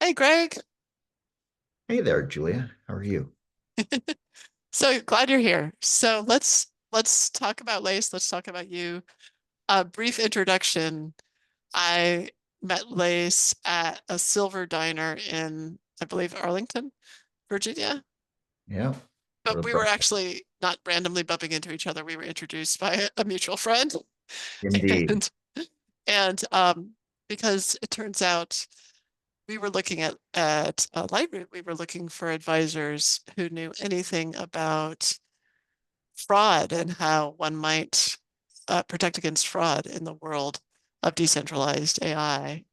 Hey, Greg. Hey there, Julia. How are you? So glad you're here. So let's talk about Lace. Let's talk about you. A brief introduction. I met Lace at a silver diner in, I believe, Arlington, Virginia. Yeah, But what a we were pleasure. actually not randomly bumping into each other. We were introduced by a mutual friend. Indeed. And because it turns out we were looking at a library, we were looking for advisors who knew anything about fraud and how one might protect against fraud in the world of decentralized AI.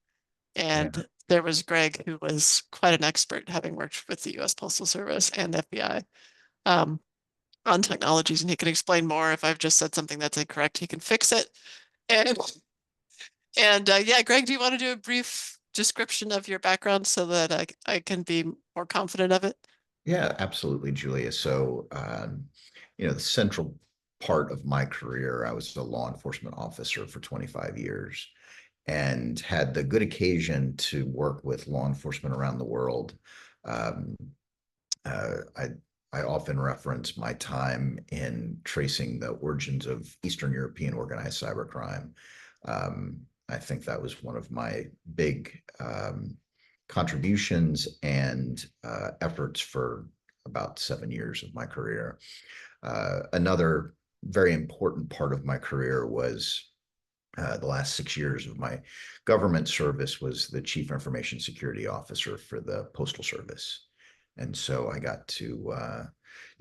Yeah, And there was Greg, who was quite an expert, having worked with the US Postal Service and FBI um, on technologies. And he can explain more. If I've just said something that's incorrect, he can fix it. And yeah, Greg, do you want to do a brief description of your background so that I can be more confident of it? yeah, absolutely, Julia. The central part of my career, I was a law enforcement officer for 25 years and had the good occasion to work with law enforcement around the world. Um, I often reference my time in tracing the origins of Eastern European organized cybercrime. I think that was one of my big contributions and efforts for about 7 years of my career. Another very important part of my career was the last 6 years of my government service was the chief information security officer for the Postal Service. And so I got to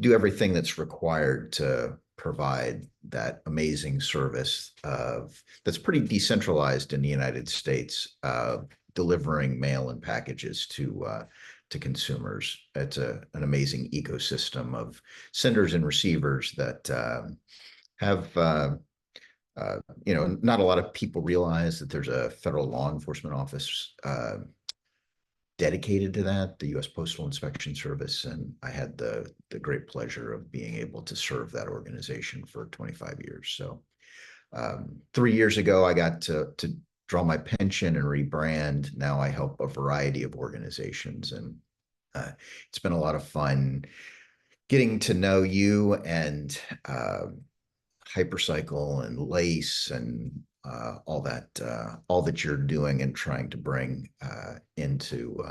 do everything that's required to provide that amazing service that's pretty decentralized in the United States, delivering mail and packages to consumers. It's an amazing ecosystem of senders and receivers that have not a lot of people realize that there's a federal law enforcement office dedicated to that, the U.S. Postal Inspection Service, and I had the great pleasure of being able to serve that organization for 25 years. So 3 years ago, I got to draw my pension and rebrand. Now I help a variety of organizations, and it's been a lot of fun getting to know you and Hypercycle and Lace and all that you're doing and trying to bring into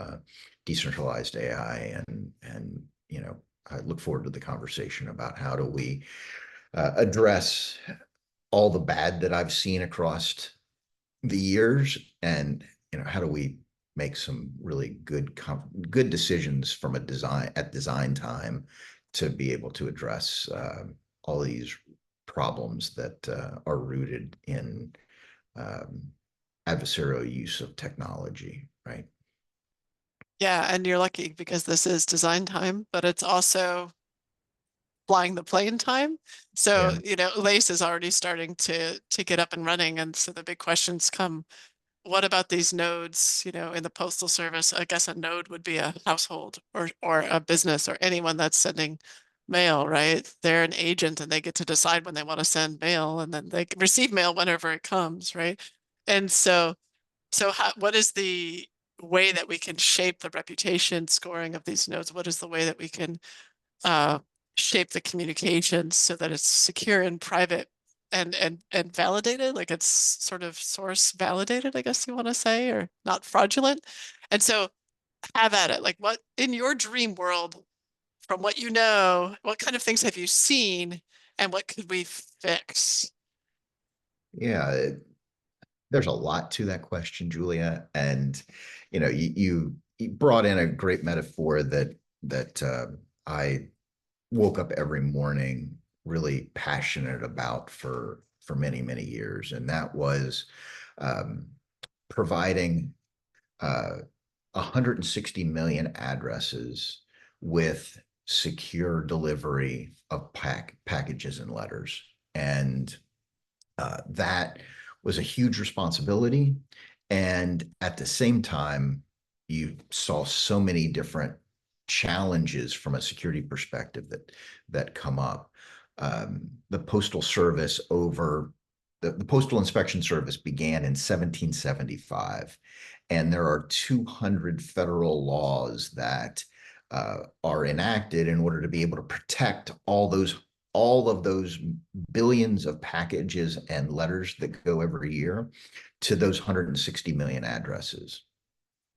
decentralized AI, and I look forward to the conversation about how do we address all the bad that I've seen across the years, and how do we make some really good decisions from a design time to be able to address all these problems that are rooted in um, adversarial use of technology, right? Yeah, and you're lucky because this is design time, but it's also flying the plane time. So, Yeah. Lace is already starting to get up and running. And so the big questions come, what about these nodes, in the postal service? I guess a node would be a household or a business or anyone that's sending mail, right? They're an agent and they get to decide when they want to send mail and then they can receive mail whenever it comes, right? And what is the way that we can shape the reputation scoring of these nodes? What is the way that we can uh, shape the communication so that it's secure and private and validated, like it's sort of source validated, I guess you want to say, or not fraudulent. And so have at it. Like what in your dream world, from what you know, what kind of things have you seen and what could we fix? Yeah, there's a lot to that question, Julia, and you brought in a great metaphor that I woke up every morning really passionate about for many years, and that was um, providing uh, 160 million addresses with secure delivery of packages and letters. And that was a huge responsibility. And at the same time, you saw so many different challenges from a security perspective that come up. The Postal Service over the Postal Inspection Service began in 1775, and there are 200 federal laws that are enacted in order to be able to protect all of those billions of packages and letters that go every year to those 160 million addresses.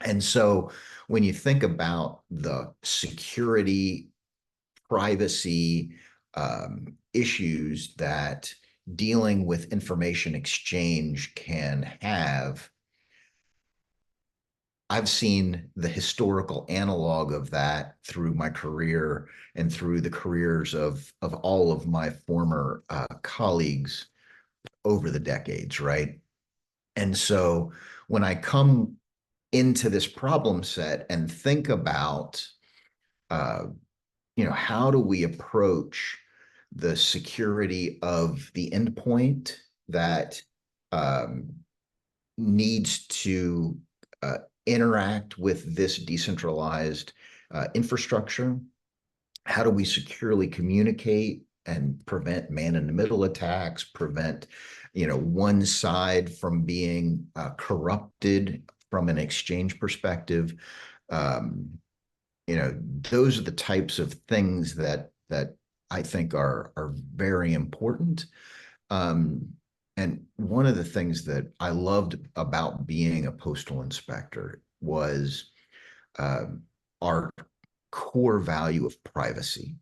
And so when you think about the security, privacy issues that dealing with information exchange can have, I've seen the historical analog of that through my career and through the careers of all of my former colleagues over the decades, right? And so when I come into this problem set and think about, uh, how do we approach the security of the endpoint that um, needs to interact with this decentralized infrastructure? How do we securely communicate and prevent man-in-the-middle attacks, prevent, one side from being corrupted from an exchange perspective? Um, those are the types of things that I think are very important. Um, and one of the things that I loved about being a postal inspector was um, our core value of privacy.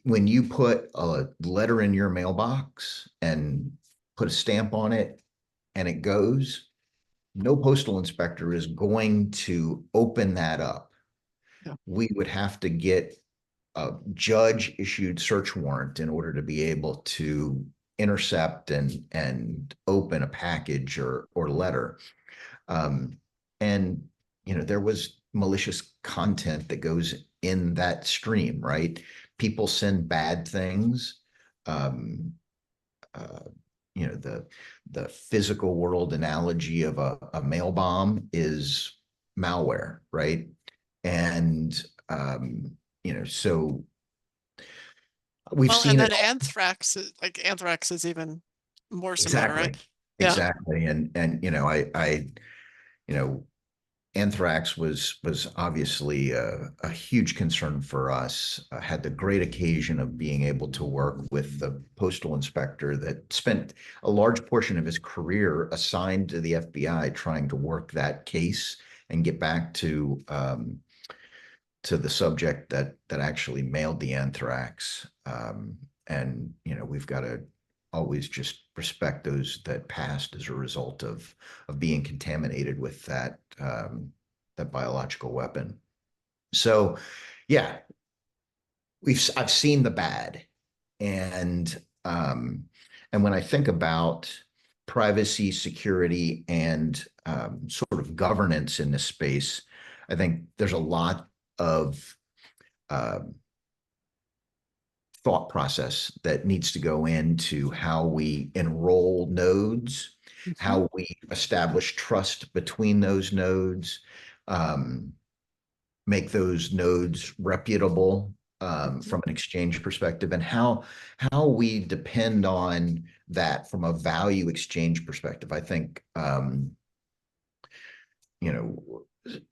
When you put a letter in your mailbox and put a stamp on it and it goes, no postal inspector is going to open that up. Yeah. We would have to get a judge issued search warrant in order to be able to intercept and open a package or letter. Um, and there was malicious content that goes in that stream, right? People send bad things. Um, uh, the physical world analogy of a mail bomb is malware, right? And so we've Well, and seen it then anthrax is even more similar, right? exactly, Yeah. exactly, and you know, anthrax was obviously a huge concern for us. I had the great occasion of being able to work with the postal inspector that spent a large portion of his career assigned to the FBI trying to work that case and get back to the subject that actually mailed the anthrax. And we've got to always just respect those that passed as a result of being contaminated with that biological weapon. So, yeah, I've seen the bad, and and when I think about privacy, security, and sort of governance in this space, I think there's a lot of uh, thought process that needs to go into how we enroll nodes, Mhm. how we establish trust between those nodes, um, make those nodes reputable Mhm. from an exchange perspective, and how we depend on that from a value exchange perspective. I think you know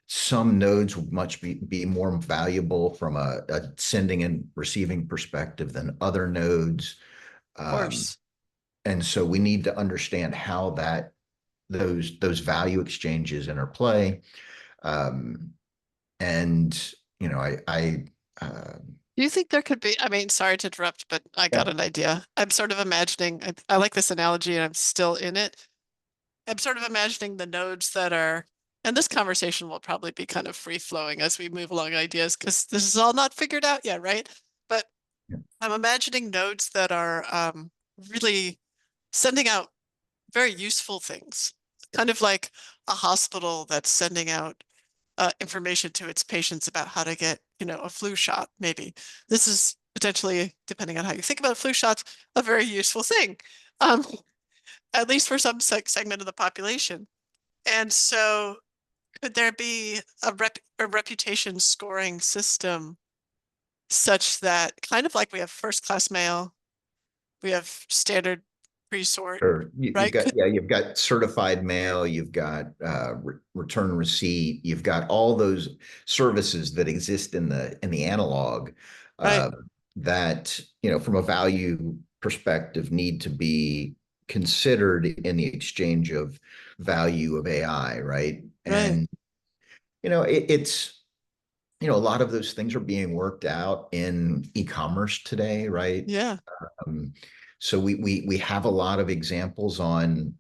some nodes would be more valuable from a sending and receiving perspective than other nodes. Of Um, course. and so we need to understand how those value exchanges interplay. Um, and I Do you think there could be, I mean, sorry to interrupt, but I got yeah, an idea. I'm sort of imagining, I like this analogy and I'm still in it. I'm sort of imagining the nodes that are, and this conversation will probably be kind of free flowing as we move along ideas because this is all not figured out yet, right? But I'm imagining nodes that are really sending out very useful things, kind of like a hospital that's sending out information to its patients about how to get, a flu shot, maybe. This is potentially, depending on how you think about flu shots, a very useful thing, um, at least for some segment of the population. And so could there be a reputation scoring system such that kind of like we have first class mail, we have standard pre-sort, Or you've right? got, yeah, you've got certified mail, you've got return receipt, you've got all those services that exist in the analog, Right, uh, that, from a value perspective need to be considered in the exchange of value of AI, right? right. And it's a lot of those things are being worked out in e-commerce today, right? Yeah. Um, so we have a lot of examples on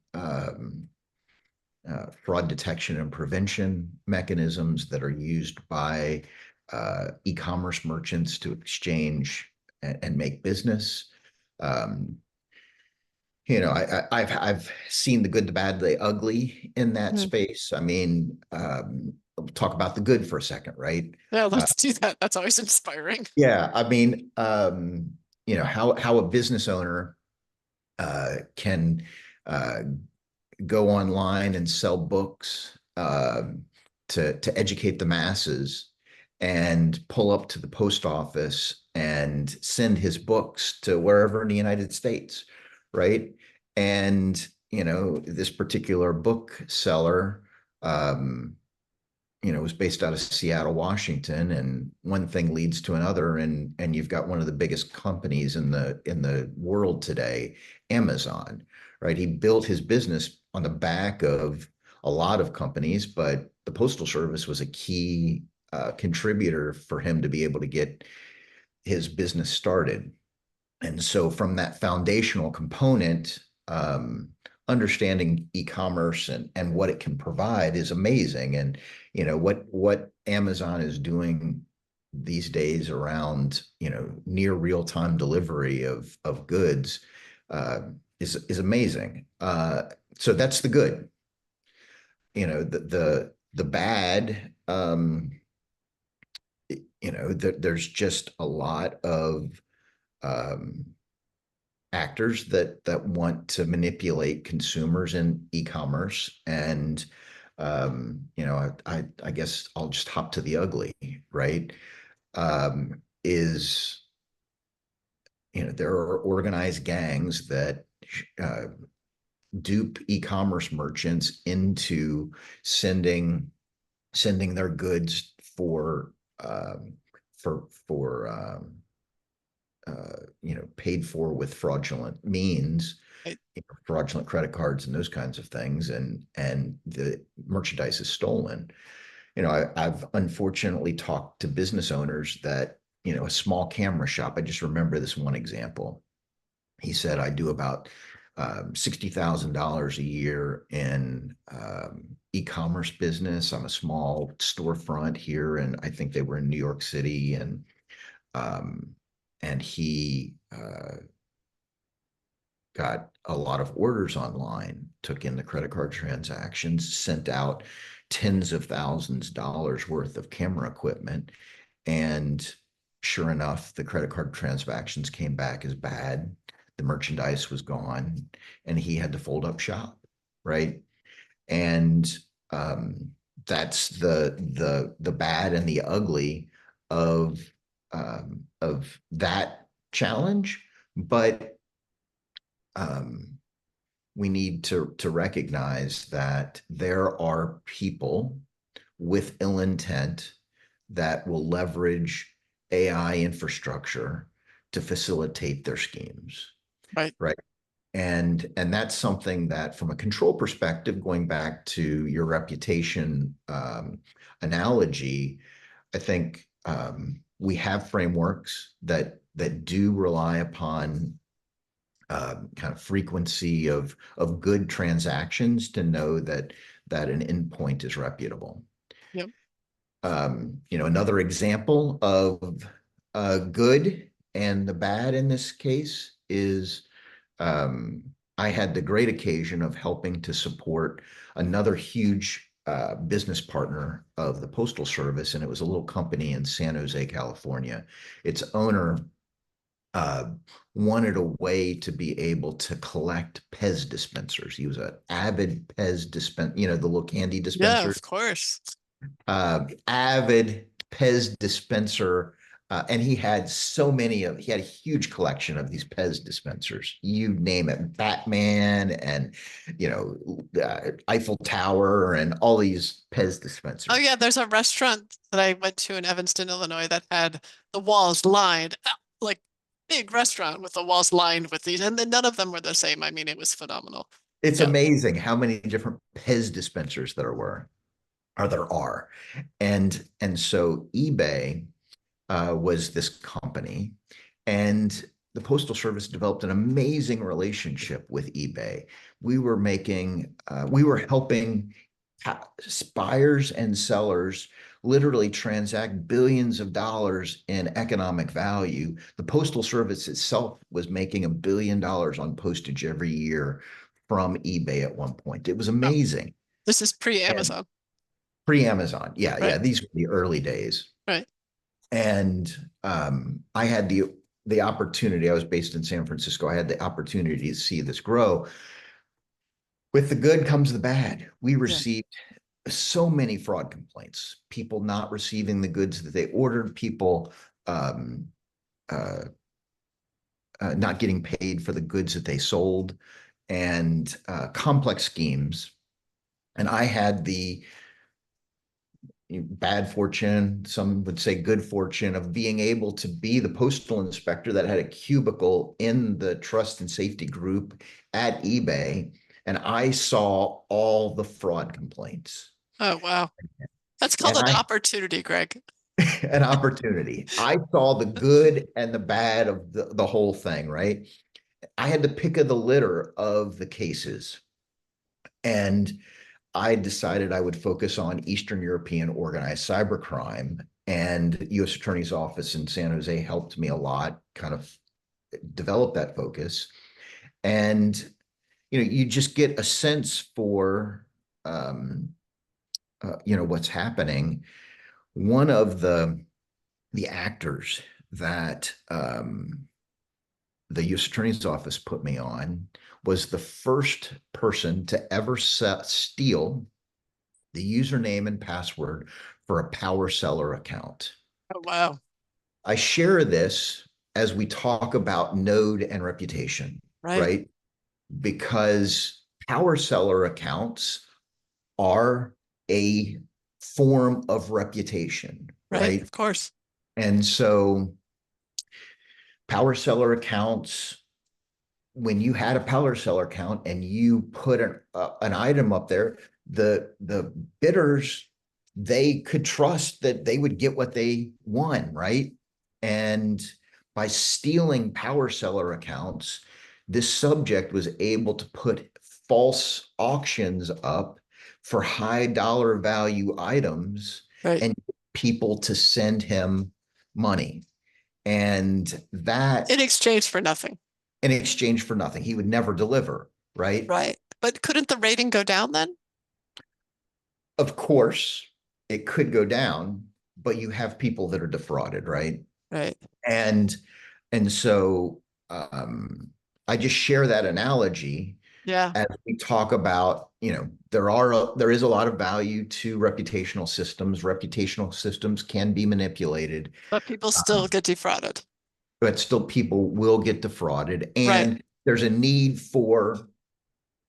fraud detection and prevention mechanisms that are used by e-commerce merchants to exchange and make business. Um, I've seen the good, the bad, the ugly in that Mhm. space. I mean, talk about the good for a second, right? Yeah, Uh, let's do that. That's always inspiring. yeah, I mean, how a business owner can uh, go online and sell books to educate the masses and pull up to the post office and send his books to wherever in the United States, right? And this particular bookseller, um, was based out of Seattle, Washington, and one thing leads to another, and you've got one of the biggest companies in the world today, Amazon, right? He built his business on the back of a lot of companies, but the Postal Service was a key contributor for him to be able to get his business started. And so from that foundational component, understanding e-commerce and what it can provide is amazing. And what Amazon is doing these days around near real-time delivery of goods uh, is amazing. So that's the good. The bad. There's just a lot of um, actors that want to manipulate consumers in e-commerce. And I guess I'll just hop to the ugly, right? Is there are organized gangs that uh, dupe e-commerce merchants into sending sending their goods um, for paid for with fraudulent means, Right. fraudulent credit cards and those kinds of things, and the merchandise is stolen. I've unfortunately talked to business owners that, a small camera shop. I just remember this one example. He said, I do about $60,000 a year in e-commerce business. I'm a small storefront here, and I think they were in New York City, um, and he got a lot of orders online, took in the credit card transactions, sent out tens of thousands of dollars worth of camera equipment. And sure enough, the credit card transactions came back as bad. The merchandise was gone, and he had to fold up shop, right? And um, that's the bad and the ugly of that challenge. But um, we need to recognize that there are people with ill intent that will leverage AI infrastructure to facilitate their schemes, Right. right? And that's something that, from a control perspective, going back to your reputation analogy, I think we have frameworks that do rely upon kind of frequency of good transactions to know that an endpoint is reputable. Yep. Another example of good and the bad in this case is um, I had the great occasion of helping to support another huge business partner of the Postal Service, and it was a little company in San Jose, California. Its owner uh, wanted a way to be able to collect Pez dispensers. He was an avid Pez the little candy Yeah, dispensers, of course. avid Pez dispenser And he had so many of, he had a huge collection of these Pez dispensers. You name it, Batman and, Eiffel Tower and all these Pez Oh dispensers. yeah, there's a restaurant that I went to in Evanston, Illinois that had the walls lined, like big restaurant with the walls lined with these, and then none of them were the same. I mean, it was phenomenal. It's Yeah. amazing how many different Pez dispensers there are. And so eBay was this company, and the Postal Service developed an amazing relationship with eBay. We were helping buyers and sellers literally transact billions of dollars in economic value. The Postal Service itself was making $1 billion on postage every year from eBay at one point. It was Oh, amazing. this is And pre-Amazon, pre-Amazon. Yeah, right? yeah. These were the early days. Right. And I had the opportunity. I was based in San Francisco. I had the opportunity to see this grow. With the good comes the bad. We Yeah. received so many fraud complaints, people not receiving the goods that they ordered, people um, uh, not getting paid for the goods that they sold, and complex schemes. And I had the bad fortune, some would say good fortune, of being able to be the postal inspector that had a cubicle in the trust and safety group at eBay. And I saw all the fraud complaints. Oh wow. That's called And an I opportunity, Greg. an opportunity. I saw the good and the bad of the whole thing, right? I had the pick of the litter of the cases. And I decided I would focus on Eastern European organized cybercrime. And U.S. Attorney's Office in San Jose helped me a lot, kind of develop that focus. And you just get a sense for um, what's happening. One of the actors that the U.S. Attorney's Office put me on was the first person to ever steal the username and password for a power seller account. Oh wow. I share this as we talk about node and reputation, Right. right? Because power seller accounts are a form of reputation, Right. right? Of course. And so power seller accounts, when you had a power seller account and you put an item up there, the bidders, they could trust that they would get what they won, right? And by stealing power seller accounts, this subject was able to put false auctions up for high dollar value items Right. and people to send him money. And that In exchange for nothing. in exchange for nothing. He would never deliver, right? Right. But couldn't the rating go down then? Of course, it could go down, but you have people that are defrauded, right? Right. And and so I just share that analogy Yeah. as we talk about, there is a lot of value to reputational systems. Reputational systems can be manipulated, But people still um, get defrauded. but still people will get defrauded. Right. And there's a need for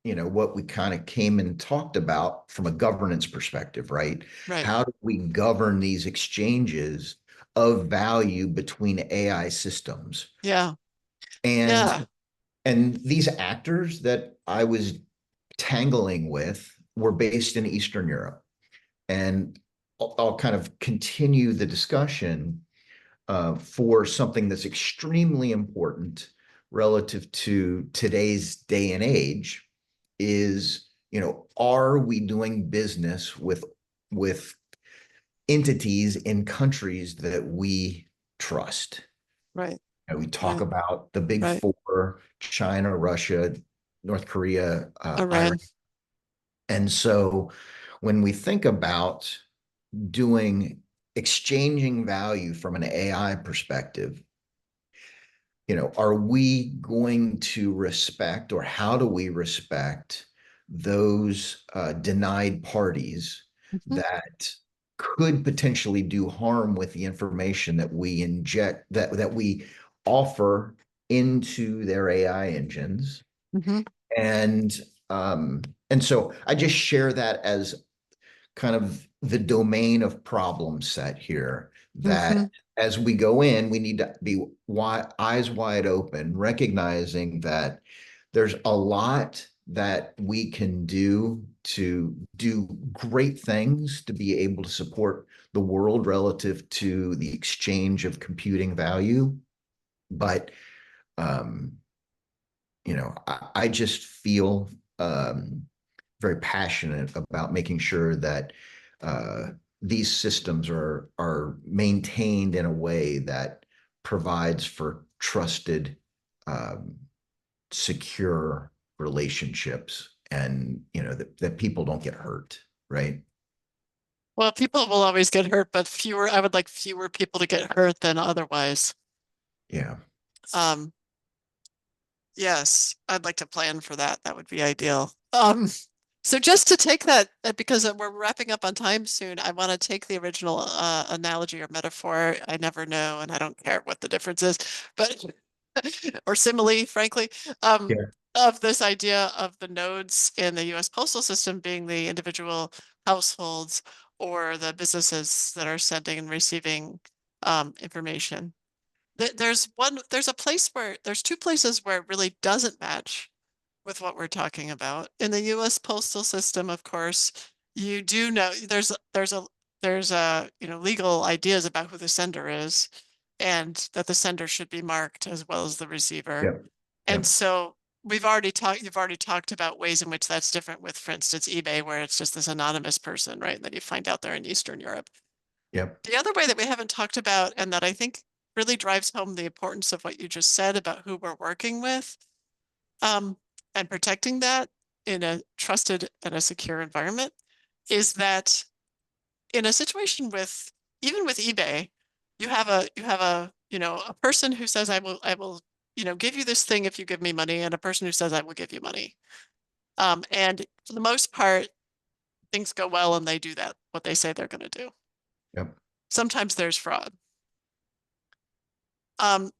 what we kind of came and talked about from a governance perspective, right? Right. How do we govern these exchanges of value between AI systems? Yeah. And Yeah. and these actors that I was tangling with were based in Eastern Europe. And I'll kind of continue the discussion for something that's extremely important relative to today's day and age is, are we doing business with entities in countries that we trust? Right. We talk Right. about the big Right. four: China, Russia, North Korea, Iran. Iran. And so when we think about doing exchanging value from an AI perspective, are we going to respect, or how do we respect those denied parties Mhm. that could potentially do harm with the information that we inject, that we offer into their AI engines. Hmm. And and so I just share that as kind of the domain of problem set here, that Hmm. as we go in, we need to be eyes wide open, recognizing that there's a lot that we can do to do great things to be able to support the world relative to the exchange of computing value. But um, I just feel very passionate about making sure that uh, these systems are maintained in a way that provides for trusted, um, secure relationships, and that people don't get hurt, right? Well, people will always get hurt, but fewer, I would like fewer people to get hurt than otherwise. Yeah, Um, yes, I'd like to plan for that. That would be ideal. So just to take that because we're wrapping up on time soon, I want to take the original analogy or metaphor. I never know, and I don't care what the difference is, but or simile, frankly, um, yeah, of this idea of the nodes in the U.S. postal system being the individual households or the businesses that are sending and receiving information. There's a place where there's two places where it really doesn't match with what we're talking about. In the US postal system, of course, you do know there's a legal ideas about who the sender is and that the sender should be marked as well as the receiver. yeah, And yeah, so you've already talked about ways in which that's different with, for instance, eBay, where it's just this anonymous person, right? And then you find out they're in Eastern Europe. yeah, The other way that we haven't talked about, and that I think really drives home the importance of what you just said about who we're working with, um, and protecting that in a trusted and a secure environment, is that in a situation with even with eBay, you have a person who says I will give you this thing if you give me money, and a person who says I will give you money. And for the most part, things go well and they do that, what they say they're going to do. yeah, Sometimes there's fraud. Um,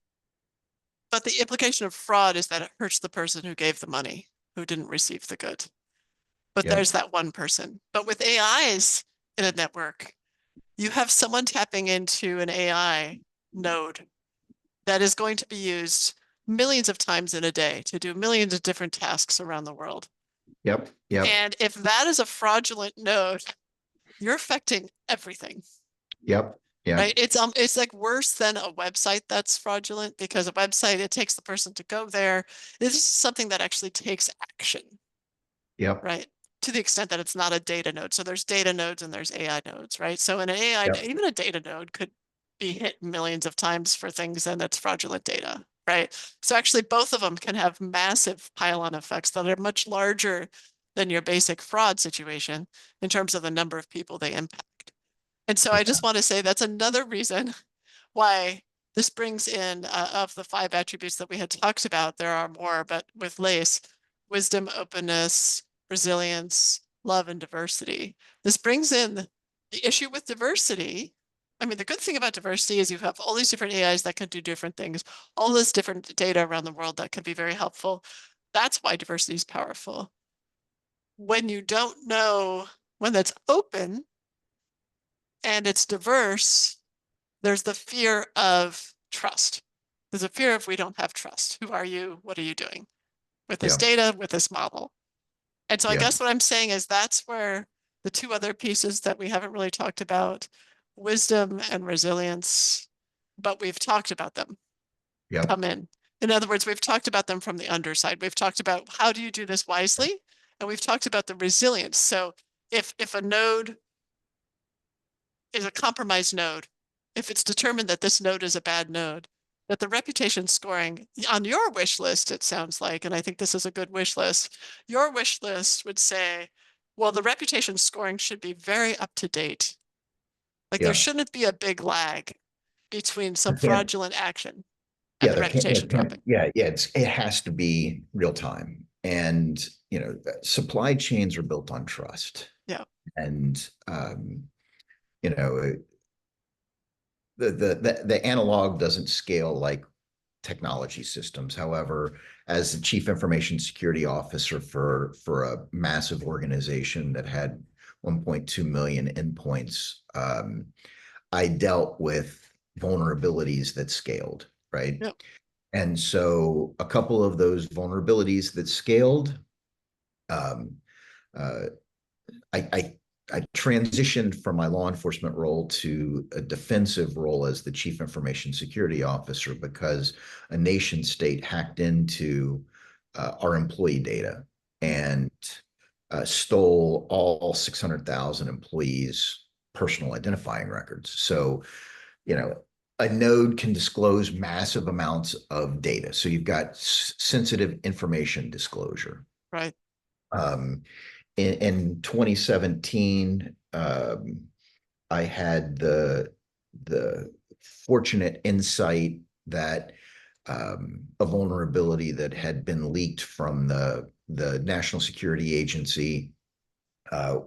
but the implication of fraud is that it hurts the person who gave the money, who didn't receive the good. But yeah, there's that one person. But with AIs in a network, you have someone tapping into an AI node that is going to be used millions of times in a day to do millions of different tasks around the world. yep, yep, And if that is a fraudulent node, you're affecting everything, yep, right? yep, It's like worse than a website that's fraudulent because a website, it takes the person to go there. This is something that actually takes action, yep, right? To the extent that it's not a data node. So there's data nodes and there's AI nodes, right? So in an AI, yep, even a data node could be hit millions of times for things and that's fraudulent data, right? So actually both of them can have massive pile-on effects that are much larger than your basic fraud situation in terms of the number of people they impact. And so I yeah, just want to say that's another reason why this brings in of the five attributes that we had talked about. There are more, but with LACE, wisdom, openness, resilience, love, and diversity. This brings in the issue with diversity. I mean, the good thing about diversity is you have all these different AIs that can do different things, all this different data around the world that can be very helpful. That's why diversity is powerful. When you don't know, when that's open and it's diverse, there's the fear of trust. There's a fear of we don't have trust. Who are you? What are you doing with this yeah, data, with this model? And so I yeah, guess what I'm saying is that's where the two other pieces that we haven't really talked about, wisdom and resilience, but we've talked about them, yeah, come in. In other words, we've talked about them from the underside. We've talked about how do you do this wisely? And we've talked about the resilience. So if a node is a compromised node, if it's determined that this node is a bad node, that the reputation scoring on your wish list, it sounds like, and I think this is a good wish list, your wish list would say, well, the reputation scoring should be very up to date. Like there yeah. shouldn't be a big lag between some There can't, fraudulent action and yeah, the reputation dropping. yeah, it has to be real time. And, supply chains are built on trust. Yeah. And you know, the analog doesn't scale like technology systems. However, as the chief information security officer for a massive organization that had 1.2 million endpoints, I dealt with vulnerabilities that scaled, right? Yep. And so a couple of those vulnerabilities that scaled, um, uh, I I transitioned from my law enforcement role to a defensive role as the chief information security officer because a nation state hacked into our employee data and stole all 600,000 employees' personal identifying records. So, you know, a node can disclose massive amounts of data. So you've got sensitive information disclosure. Right. Um, in 2017, I had the fortunate insight that a vulnerability that had been leaked from the National Security Agency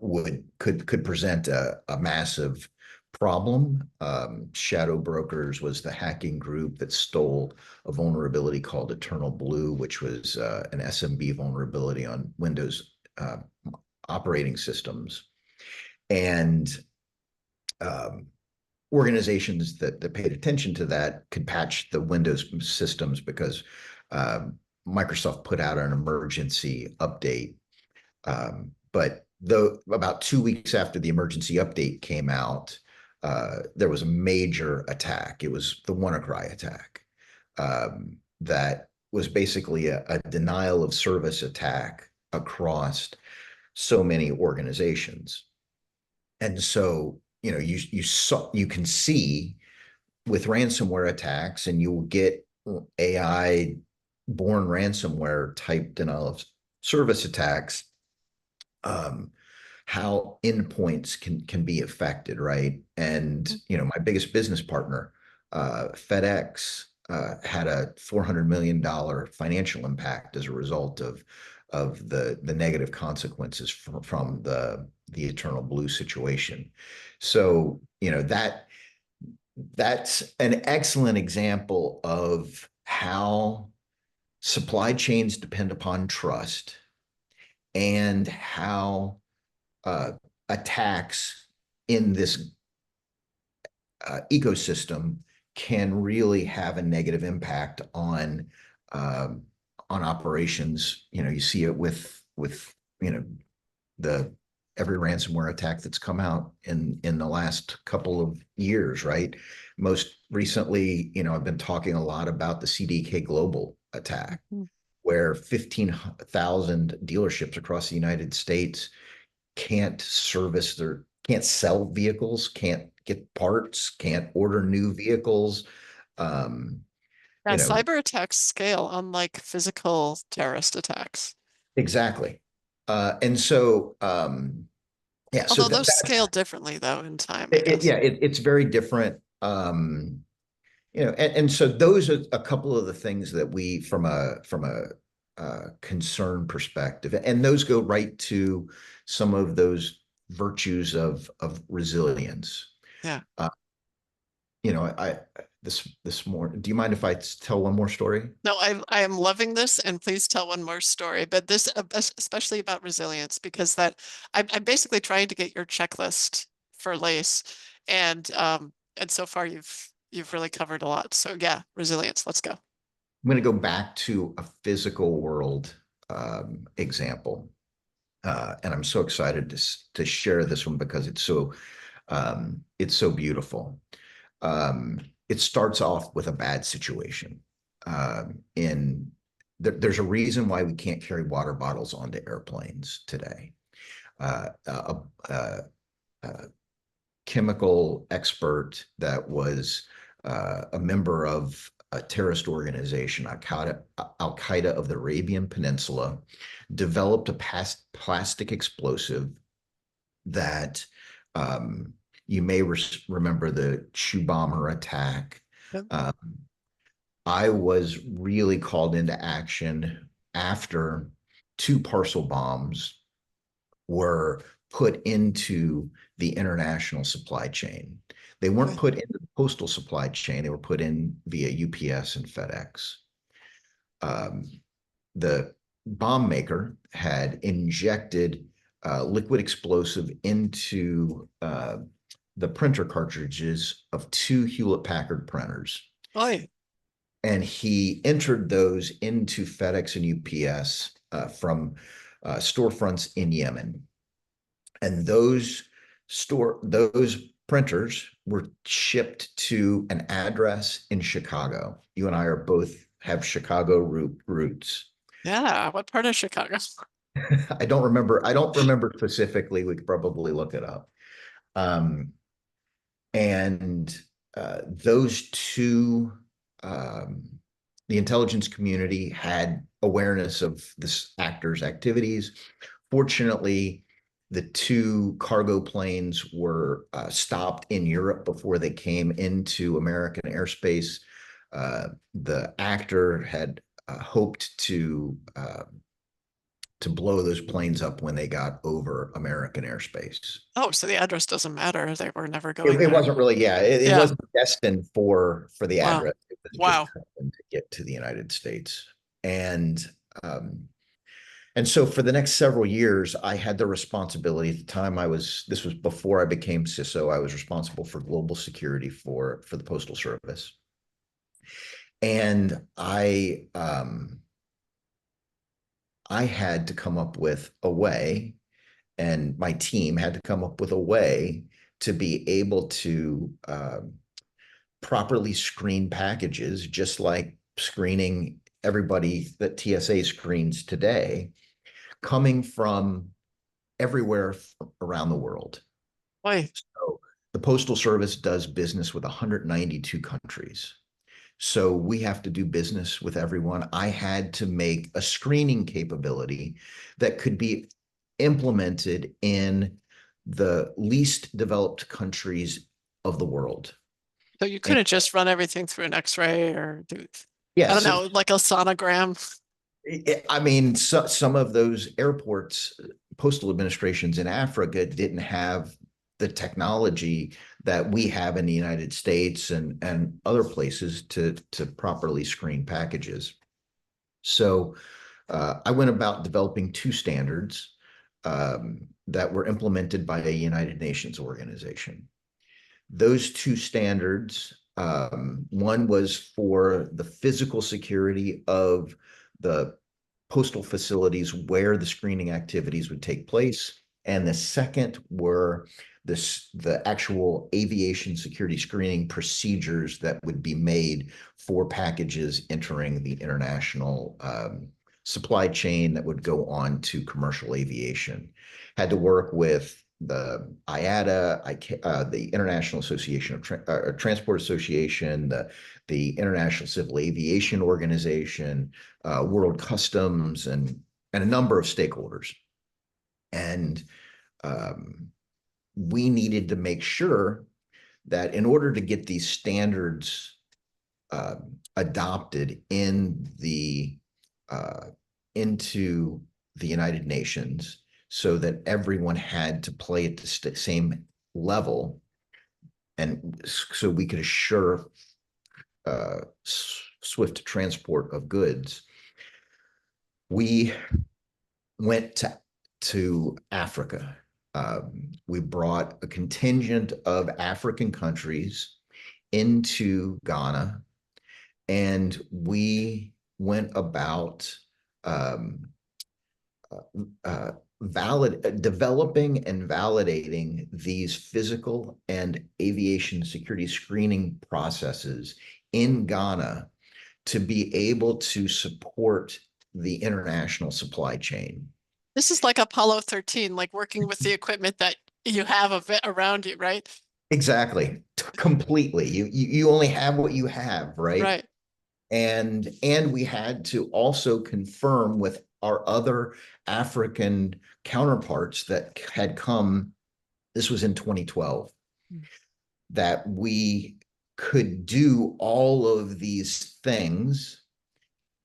would could present a massive problem. Shadow Brokers was the hacking group that stole a vulnerability called Eternal Blue, which was an SMB vulnerability on Windows operating systems. And um, organizations that paid attention to that could patch the Windows systems because um, Microsoft put out an emergency update. But though about 2 weeks after the emergency update came out, there was a major attack. It was the WannaCry attack that was basically a denial of service attack across so many organizations. And so, you can see with ransomware attacks, and you will get AI born ransomware type denial of service attacks, um, how endpoints can be affected, right? And Mhm. my biggest business partner, FedEx, had a $400 million financial impact as a result of the negative consequences from the Eternal Blue situation. So that's an excellent example of how supply chains depend upon trust and how attacks in this ecosystem can really have a negative impact um, on operations. You see it with the every ransomware attack that's come out in the last couple of years, right? Most recently, I've been talking a lot about the CDK Global attack, Mhm. where 15,000 dealerships across the United States can't sell vehicles, can't get parts, can't order new vehicles. Um, Yeah, you know, cyber attacks scale unlike physical terrorist attacks. exactly. And so, yeah, so Although those that's scale differently though in time, I guess. yeah, it's very different. And so those are a couple of the things that we, from a concern perspective, and those go right to some of those virtues of resilience. Yeah. Uh, I this more. Do you mind if I tell one more story? No, I am loving this, and please tell one more story. But this, especially about resilience, because I'm basically trying to get your checklist for LACE, and so far you've really covered a lot. So yeah, resilience. Let's go. I'm going to go back to a physical world example, and I'm so excited to share this one because it's so beautiful. It starts off with a bad situation. In There's a reason why we can't carry water bottles onto airplanes today. A chemical expert that was a member of a terrorist organization, Al Qaeda of the Arabian Peninsula, developed a plastic explosive that um, you may remember the shoe bomber attack. Yep. Um, I was really called into action after two parcel bombs were put into the international supply chain. They weren't Boy. put into the postal supply chain. They were put in via UPS and FedEx. Um, the bomb maker had injected liquid explosive into the printer cartridges of two Hewlett Packard printers. Boy. And he entered those into FedEx and UPS from storefronts in Yemen. And those printers were shipped to an address in Chicago. You and I are both have Chicago roots. Yeah. What part of Chicago? I don't remember specifically. We could probably look it up. Um, and those two, um, the intelligence community had awareness of this actor's activities. Fortunately, the two cargo planes were stopped in Europe before they came into American airspace. The actor had hoped to blow those planes up when they got over American airspace. Oh, so the address doesn't matter. They were never It, going it there. wasn't really, yeah, it Yeah. wasn't destined for the Wow. address. It was just Wow. to get to the United States. And um, and so for the next several years, I had the responsibility. At the time, this was before I became CISO. I was responsible for global security for the Postal Service. And I had to come up with a way, and my team had to come up with a way to be able to properly screen packages, just like screening everybody that TSA screens today, coming from everywhere around the world. Boy. So the Postal Service does business with 192 countries. So we have to do business with everyone. I had to make a screening capability that could be implemented in the least developed countries of the world. So you And couldn't just run everything through an X-ray or do, I don't yes, know, like a sonogram. I mean, some of those airports, postal administrations in Africa didn't have the technology that we have in the United States and other places to properly screen packages. So I went about developing two standards that were implemented by a United Nations organization. Those two standards, one was for the physical security of the postal facilities where the screening activities would take place. And the second were the actual aviation security screening procedures that would be made for packages entering the international supply chain that would go on to commercial aviation. Had to work with the IATA, the International Association of Transport Association, the International Civil Aviation Organization, World Customs, and a number of stakeholders. And um, we needed to make sure that in order to get these standards adopted uh, into the United Nations, so that everyone had to play at the same level, and so we could assure swift transport of goods. We went to Africa. We brought a contingent of African countries into Ghana, and we went about um, uh, developing and validating these physical and aviation security screening processes in Ghana to be able to support the international supply chain. This is like Apollo 13, like working with the equipment that you have around you, right? Exactly, completely. You only have what you have, right? Right. And we had to also confirm with our other African counterparts that had come, this was in 2012, that we could do all of these things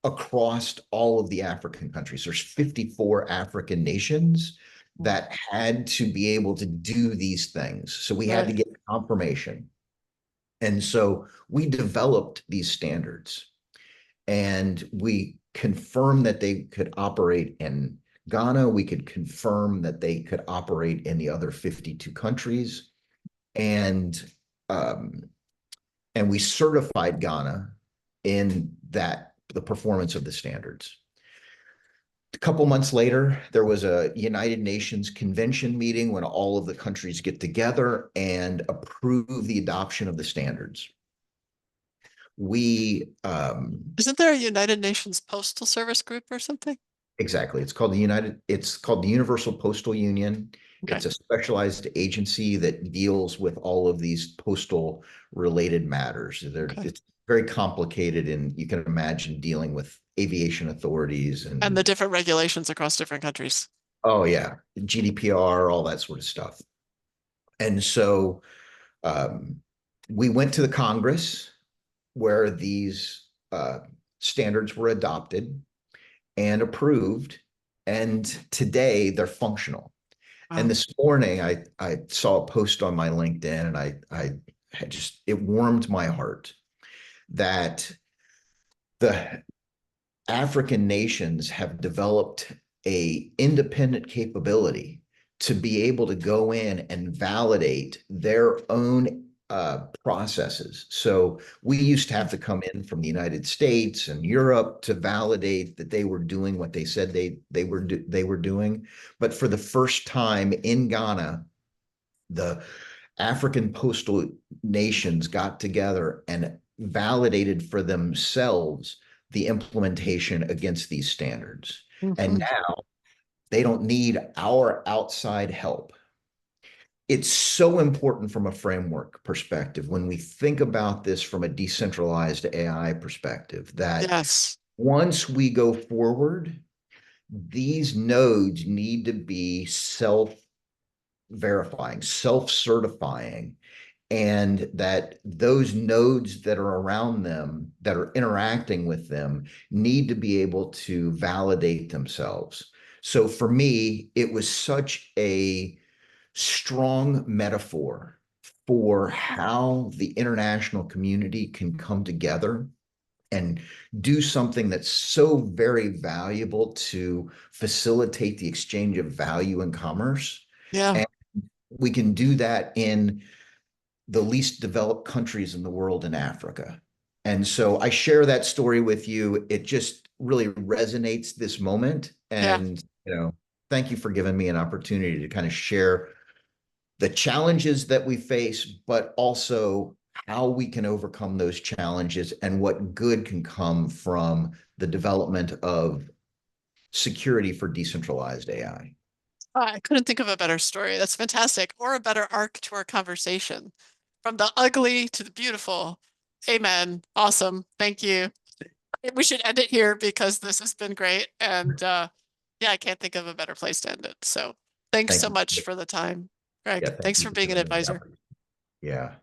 across all of the African countries. There's 54 African nations. Mm. that had to be able to do these things. So we had to Right. get confirmation. And so we developed these standards and we confirmed that they could operate in Ghana. We could confirm that they could operate in the other 52 countries. And um, and we certified Ghana in that the performance of the standards. A couple months later, there was a United Nations convention meeting when all of the countries get together and approve the adoption of the standards. We Isn't there a United Nations Postal Service group or something? Exactly. It's called the Universal Postal Union. Okay. It's a specialized agency that deals with all of these postal related matters. Okay. It's very complicated, and you can imagine dealing with aviation authorities And the and, different regulations across different countries. oh yeah, GDPR, all that sort of stuff. And so um, we went to the Congress where these standards were adopted and approved, and today they're functional. And Wow. this morning, I saw a post on my LinkedIn, and I had just it warmed my heart that the African nations have developed a independent capability to be able to go in and validate their own processes. So we used to have to come in from the United States and Europe to validate that they were doing what they said they were doing. But for the first time in Ghana, the African postal nations got together and validated for themselves the implementation against these standards. And Hmm. now they don't need our outside help. It's so important from a framework perspective when we think about this from a decentralized AI perspective that Yes. once we go forward, these nodes need to be self verifying, self certifying, and that those nodes that are around them that are interacting with them need to be able to validate themselves. So for me, it was such a strong metaphor for how the international community can come together and do something that's so very valuable to facilitate the exchange of value and commerce. Yeah. And we can do that in the least developed countries in the world in Africa. And so I share that story with you. It just really resonates this moment. Yeah. And, thank you for giving me an opportunity to kind of share the challenges that we face, but also how we can overcome those challenges and what good can come from the development of security for decentralized AI. I couldn't think of a better story. That's fantastic. Or a better arc to our conversation. From the ugly to the beautiful. Amen. Awesome. Thank you. We should end it here because this has been great. And yeah, I can't think of a better place to end it. So thanks Thank so you. much for the time, Yeah, Greg. thank Thanks you for for being an giving me the advisor. opportunity. Yeah.